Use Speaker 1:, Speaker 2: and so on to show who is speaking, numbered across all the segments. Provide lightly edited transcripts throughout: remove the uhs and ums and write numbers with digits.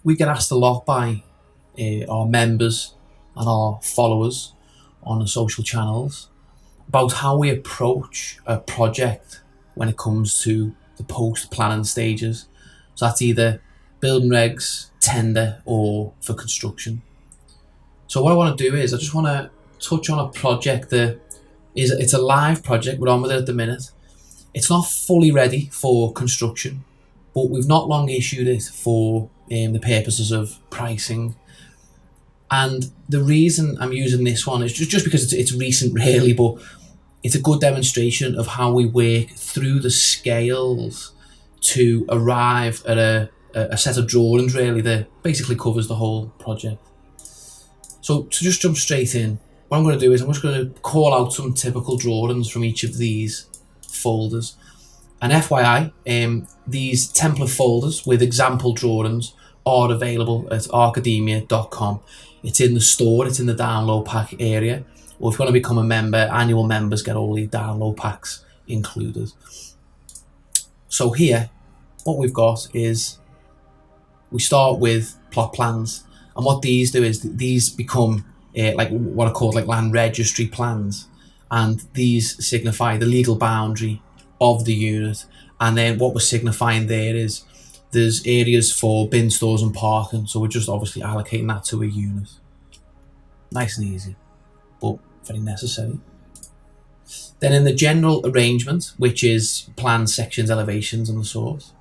Speaker 1: we get asked a lot by our members and our followers on the social channels about how we approach a project when it comes to the post-planning stages. So that's either building regs, tender, or for construction. So what I want to do is I just want to touch on a project that it's a live project. We're on with it at the minute. It's not fully ready for construction, but we've not long issued it for the purposes of pricing. And the reason I'm using this one is just because it's recent really, but it's a good demonstration of how we work through the scales to arrive at a set of drawings really that basically covers the whole project. So to just jump straight in, what I'm going to do is I'm just going to call out some typical drawings from each of these folders. And FYI, these template folders with example drawings are available at ArchAdemia.com. It's in the store, it's in the download pack area. Or if you want to become a member, annual members get all the download packs included. So here, what we've got is, we start with plot plans. And what these do is these become like what are called like land registry plans. And these signify the legal boundary of the unit. And then what we're signifying there is there's areas for bin stores and parking. So we're just obviously allocating that to a unit. Nice and easy, but very necessary. Then in the general arrangement, which is plans, sections, elevations, and the source,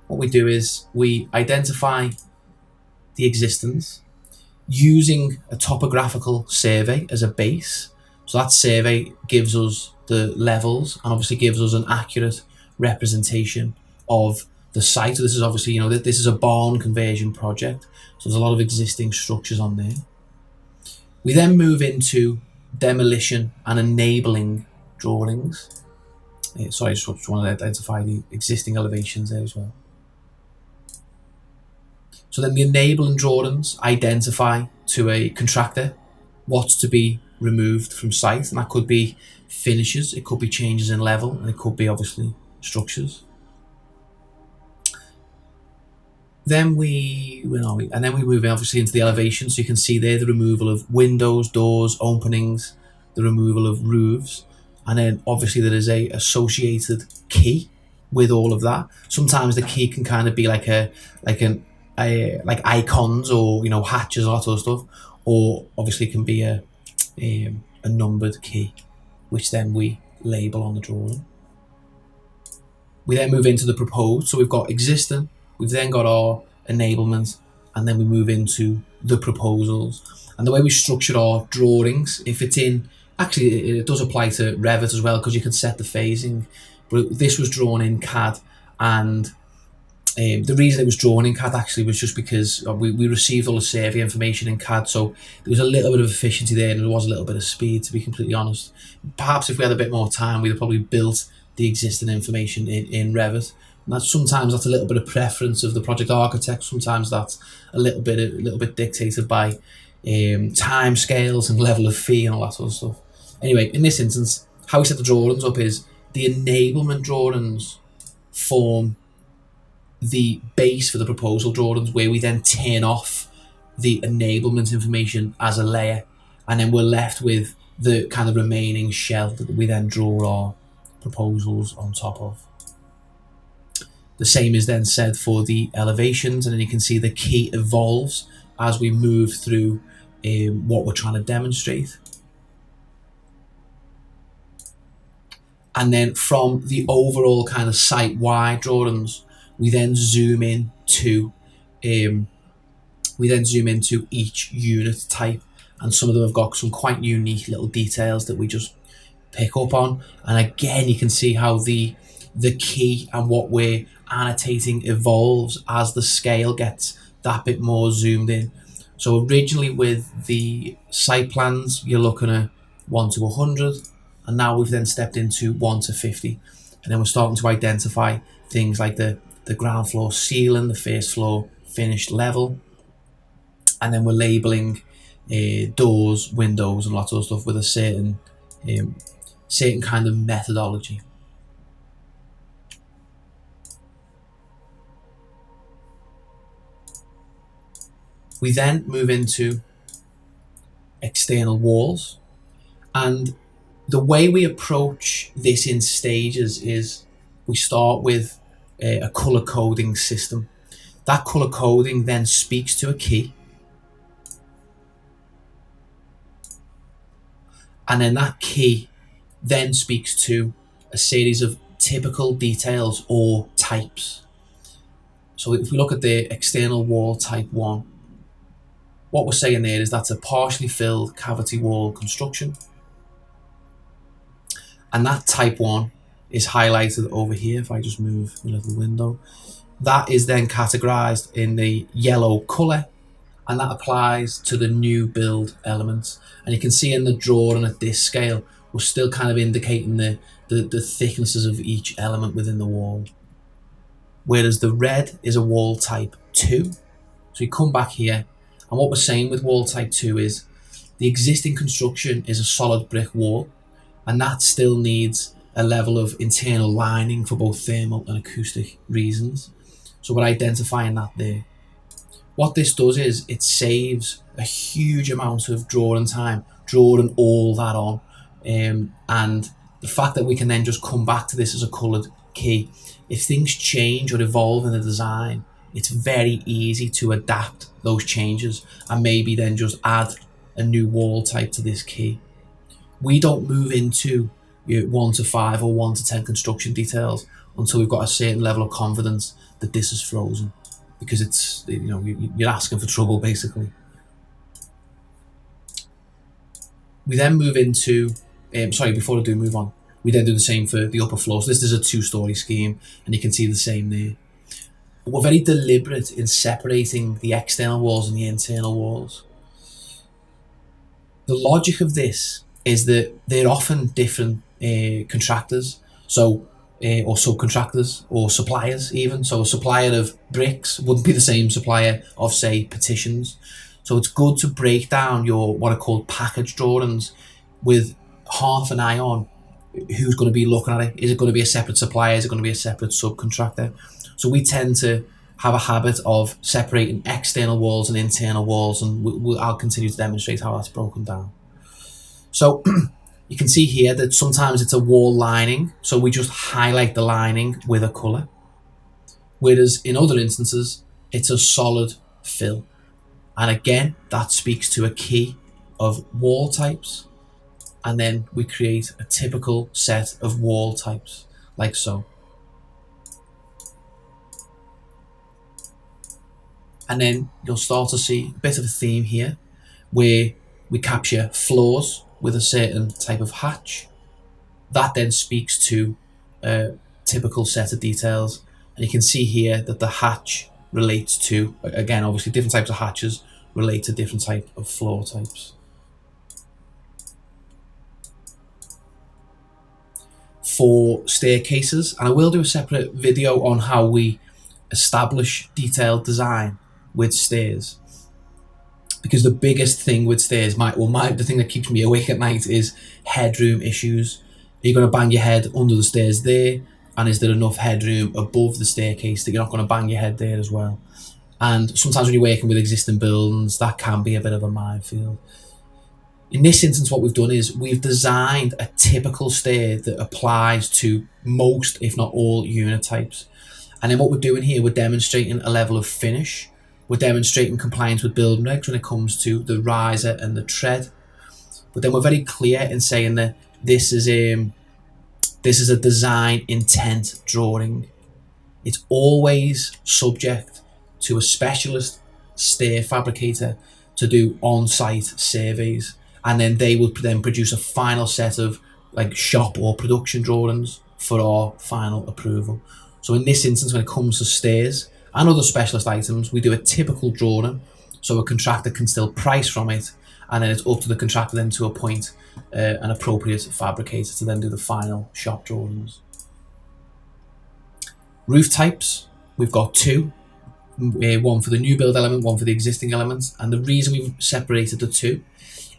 Speaker 1: what we do is we identify the existence using a topographical survey as a base. So that survey gives us the levels and obviously gives us an accurate representation of the site. So this is obviously, this is a barn conversion project. So there's a lot of existing structures on there. We then move into demolition and enabling drawings. Sorry, I just want to identify the existing elevations there as well. So then the enabling drawings identify to a contractor what's to be removed from site, and that could be finishes, it could be changes in level, and it could be obviously structures. Then we move obviously into the elevation. So you can see there the removal of windows, doors, openings, the removal of roofs, and then obviously there is a associated key with all of that. Sometimes the key can kind of be like icons or hatches or that sort of stuff, or obviously it can be a numbered key, which then we label on the drawing. We then move into the proposed. So we've got existing, we've then got our enablement, and then we move into the proposals. And the way we structure our drawings, if it's in, actually it does apply to Revit as well, because you can set the phasing, but this was drawn in CAD, and the reason it was drawn in CAD actually was just because we received all the survey information in CAD, so there was a little bit of efficiency there and there was a little bit of speed, to be completely honest. Perhaps if we had a bit more time, we'd have probably built the existing information in Revit. And sometimes that's a little bit of preference of the project architect. Sometimes that's a little bit dictated by time scales and level of fee and all that sort of stuff. Anyway, in this instance, how we set the drawings up is the enablement drawings form the base for the proposal drawings, where we then turn off the enablement information as a layer, and then we're left with the kind of remaining shell that we then draw our proposals on top of. The same is then said for the elevations, and then you can see the key evolves as we move through what we're trying to demonstrate. And then from the overall kind of site-wide drawings, we then zoom in to each unit type, and some of them have got some quite unique little details that we just pick up on. And again, you can see how the key and what we're annotating evolves as the scale gets that bit more zoomed in. So originally with the site plans, you're looking at 1 to 100, and now we've then stepped into 1 to 50, and then we're starting to identify things like the ground floor ceiling, the first floor finished level, and then we're labeling doors, windows, and lots of stuff with a certain kind of methodology. We then move into external walls, and the way we approach this in stages is we start with a color coding system. That color coding then speaks to a key, and then that key then speaks to a series of typical details or types. So if we look at the external wall type 1, what we're saying there is that's a partially filled cavity wall construction, and that type 1 is highlighted over here. If I just move the little window, that is then categorized in the yellow color, and that applies to the new build elements. And you can see in the drawing at this scale, we're still kind of indicating the thicknesses of each element within the wall. Whereas the red is a wall type 2. So you come back here, and what we're saying with wall type 2 is the existing construction is a solid brick wall, and that still needs a level of internal lining for both thermal and acoustic reasons. So we're identifying that there. What this does is it saves a huge amount of drawing time, drawing all that on. And the fact that we can then just come back to this as a coloured key, if things change or evolve in the design, it's very easy to adapt those changes and maybe then just add a new wall type to this key. We don't move into 1 to 5 or 1 to 10 construction details until we've got a certain level of confidence that this is frozen, because it's, you're asking for trouble basically. We then move into, before I do move on, we then do the same for the upper floor. So this is a 2-story scheme, and you can see the same there. But we're very deliberate in separating the external walls and the internal walls. The logic of this is that they're often different contractors, or subcontractors, or suppliers even. So a supplier of bricks wouldn't be the same supplier of, say, partitions. So it's good to break down your what are called package drawings with half an eye on who's going to be looking at it. Is it going to be a separate supplier? Is it going to be a separate subcontractor? So we tend to have a habit of separating external walls and internal walls, and I'll continue to demonstrate how that's broken down. So you can see here that sometimes it's a wall lining, so we just highlight the lining with a colour. Whereas in other instances, it's a solid fill. And again, that speaks to a key of wall types. And then we create a typical set of wall types, like so. And then you'll start to see a bit of a theme here, where we capture floors with a certain type of hatch. That then speaks to a typical set of details. And you can see here that the hatch relates to, again, obviously different types of hatches relate to different type of floor types. For staircases, and I will do a separate video on how we establish detailed design with stairs, because the biggest thing with stairs, the thing that keeps me awake at night is headroom issues. Are you going to bang your head under the stairs there? And is there enough headroom above the staircase that you're not going to bang your head there as well? And sometimes when you're working with existing buildings, that can be a bit of a minefield. In this instance, what we've done is we've designed a typical stair that applies to most, if not all, unit types. And then what we're doing here, we're demonstrating a level of finish. We're demonstrating compliance with building regs when it comes to the riser and the tread. But then we're very clear in saying that this is a design intent drawing. It's always subject to a specialist stair fabricator to do on-site surveys, and then they will then produce a final set of like shop or production drawings for our final approval. So in this instance, when it comes to stairs and other specialist items, we do a typical drawing, so a contractor can still price from it, and then it's up to the contractor then to appoint an appropriate fabricator to then do the final shop drawings. Roof types, we've got 2. One for the new build element, one for the existing elements. And the reason we've separated the 2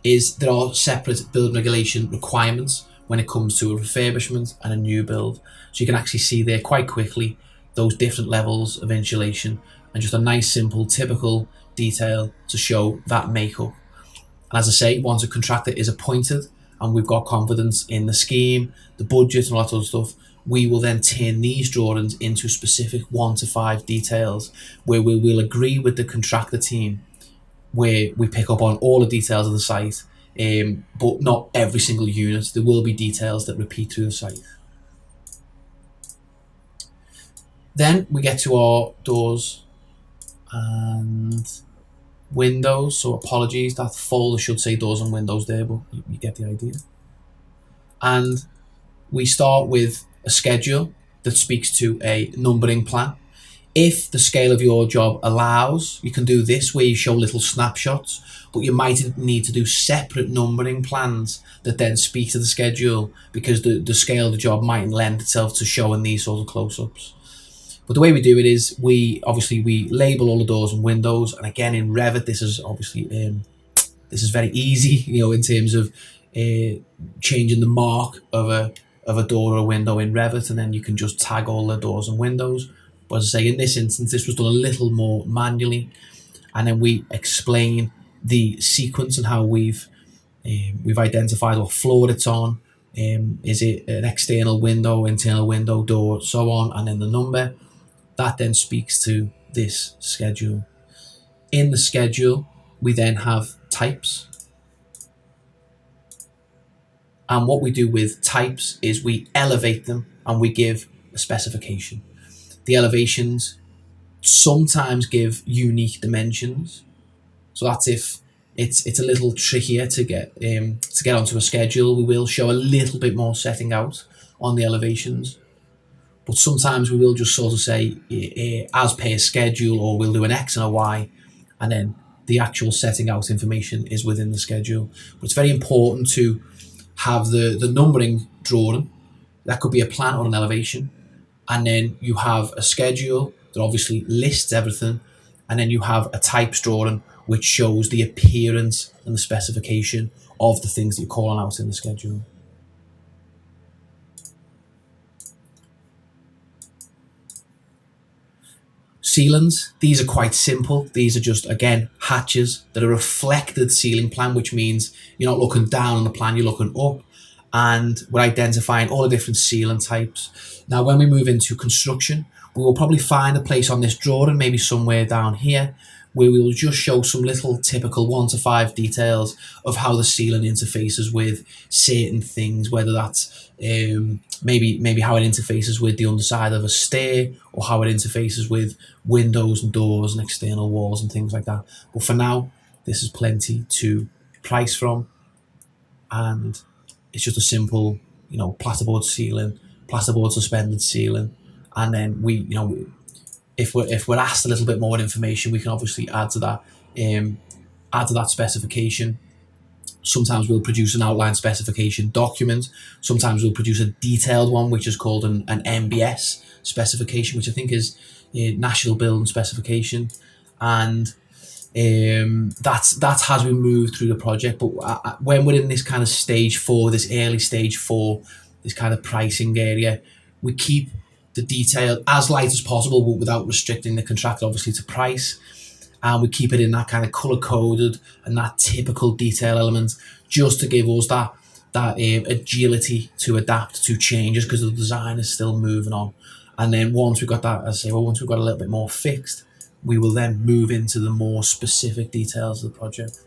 Speaker 1: is there are separate building regulation requirements when it comes to a refurbishment and a new build. So you can actually see there quite quickly those different levels of insulation and just a nice, simple, typical detail to show that makeup. And as I say, once a contractor is appointed and we've got confidence in the scheme, the budget, and all that sort of stuff, we will then turn these drawings into specific 1 to 5 details where we will agree with the contractor team, where we pick up on all the details of the site, but not every single unit. There will be details that repeat through the site. Then we get to our doors and windows. So apologies, that folder should say doors and windows there, but you get the idea. And we start with a schedule that speaks to a numbering plan. If the scale of your job allows, you can do this where you show little snapshots, but you might need to do separate numbering plans that then speak to the schedule, because the scale of the job might lend itself to showing these sort of close-ups. But the way we do it is we label all the doors and windows, and again in Revit this is obviously this is very easy, in terms of changing the mark of a door or a window in Revit, and then you can just tag all the doors and windows. But as I say, in this instance, this was done a little more manually, and then we explain the sequence and how we've identified what floor it's on. Is it an external window, internal window, door, so on, and then the number. That then speaks to this schedule. In the schedule, we then have types. And what we do with types is we elevate them and we give a specification. The elevations sometimes give unique dimensions. So that's if it's a little trickier to get onto a schedule. We will show a little bit more setting out on the elevations. But sometimes we will just sort of say as per schedule, or we'll do an X and a Y, and then the actual setting out information is within the schedule. But it's very important to have the numbering drawing. That could be a plan or an elevation. And then you have a schedule that obviously lists everything. And then you have a types drawing, which shows the appearance and the specification of the things that you're calling out in the schedule. Ceilings, these are quite simple. These are just, again, hatches that are reflected ceiling plan, which means you're not looking down on the plan, you're looking up. And we're identifying all the different ceiling types. Now, when we move into construction, we will probably find a place on this drawing, maybe somewhere down here, where we will just show some little typical 1 to 5 details of how the ceiling interfaces with certain things, whether that's maybe how it interfaces with the underside of a stair, or how it interfaces with windows and doors and external walls and things like that. But for now, this is plenty to price from, and it's just a simple, plasterboard ceiling, plasterboard suspended ceiling, and then if we're asked a little bit more information, we can obviously add to that specification. Sometimes we'll produce an outline specification document. Sometimes we'll produce a detailed one, which is called an NBS specification, which I think is National Building Specification, and that's as we move through the project. But when we're in this kind of stage 4, this early stage 4, this kind of pricing area, we keep the detail as light as possible, but without restricting the contractor obviously to price. And we keep it in that kind of color coded and that typical detail element, just to give us that agility to adapt to changes, because the design is still moving on. And then once we've got that, once we've got a little bit more fixed, we will then move into the more specific details of the project.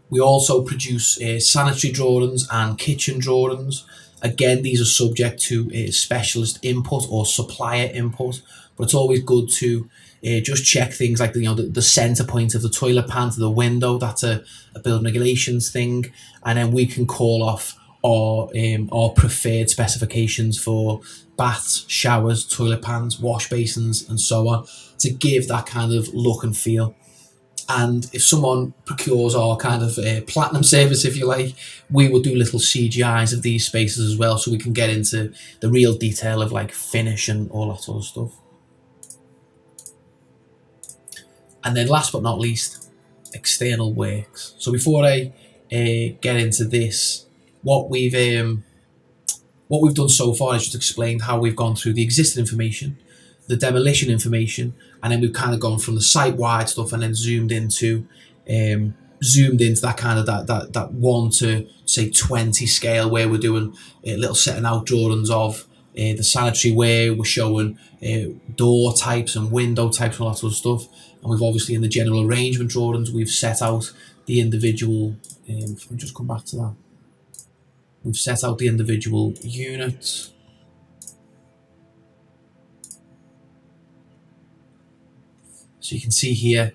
Speaker 1: We also produce sanitary drawings and kitchen drawings. Again, these are subject to specialist input or supplier input, but it's always good to just check things like the center point of the toilet pan to the window. That's a building regulations thing, and then we can call off our preferred specifications for baths, showers, toilet pans, wash basins, and so on, to give that kind of look and feel. And if someone procures our kind of platinum service, if you like, we will do little CGIs of these spaces as well, so we can get into the real detail of like finish and all that sort of stuff. And then last but not least, external works. So before I get into this, what we've done so far is just explained how we've gone through the existing information, the demolition information, and then we've kind of gone from the site-wide stuff and then zoomed into that kind of that 1 to say 20 scale, where we're doing little setting out drawings of the sanitary ware. We're showing door types and window types and all that sort of stuff. And we've obviously, in the general arrangement drawings, we've set out the individual, if we just come back to that, we've set out the individual units. So you can see here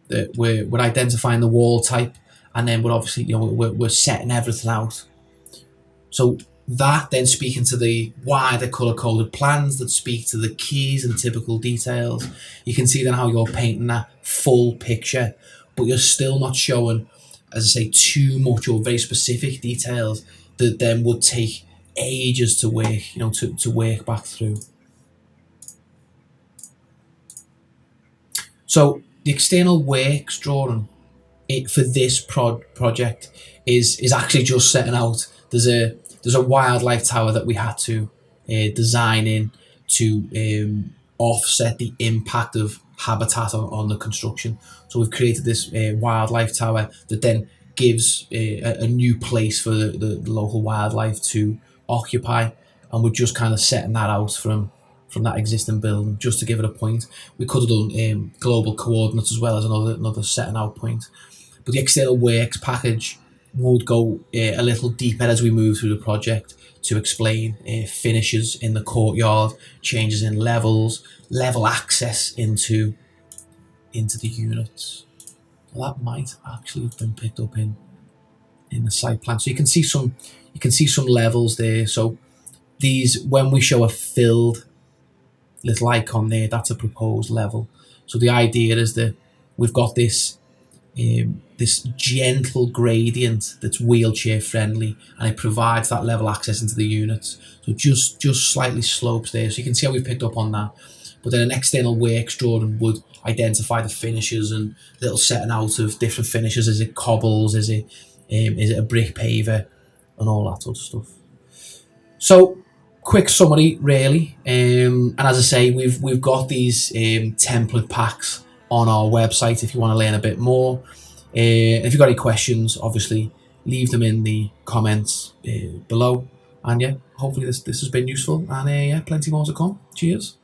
Speaker 1: that we're identifying the wall type, and then we're obviously, we're setting everything out. So that then speaking to the wider color-coded plans that speak to the keys and typical details. You can see then how you're painting that full picture, but you're still not showing, as I say, too much or very specific details that then would take ages to work, to work back through. So the external works drawing for this project is actually just setting out. There's a wildlife tower that we had to design in to offset the impact of habitat on the construction. So we've created this wildlife tower that then gives a new place for the local wildlife to occupy, and we're just kind of setting that out from that existing building just to give it a point. We could have done global coordinates as well as another setting out point. But the external works package would go a little deeper as we move through the project to explain finishes in the courtyard, changes in levels, level access into the units. So that might actually have been picked up in the site plan. So you can see some levels there. So these, when we show a filled little icon there, that's a proposed level. So the idea is that we've got this gentle gradient that's wheelchair friendly, and it provides that level access into the units. So just slightly slopes there. So you can see how we picked up on that. But then an external works drawing would identify the finishes and little setting out of different finishes. Is it cobbles? Is it a brick paver? And all that sort of stuff. So quick summary, really. And as I say, we've got these template packs on our website if you want to learn a bit more. If you've got any questions, obviously leave them in the comments below. And yeah, hopefully this has been useful, and plenty more to come. Cheers.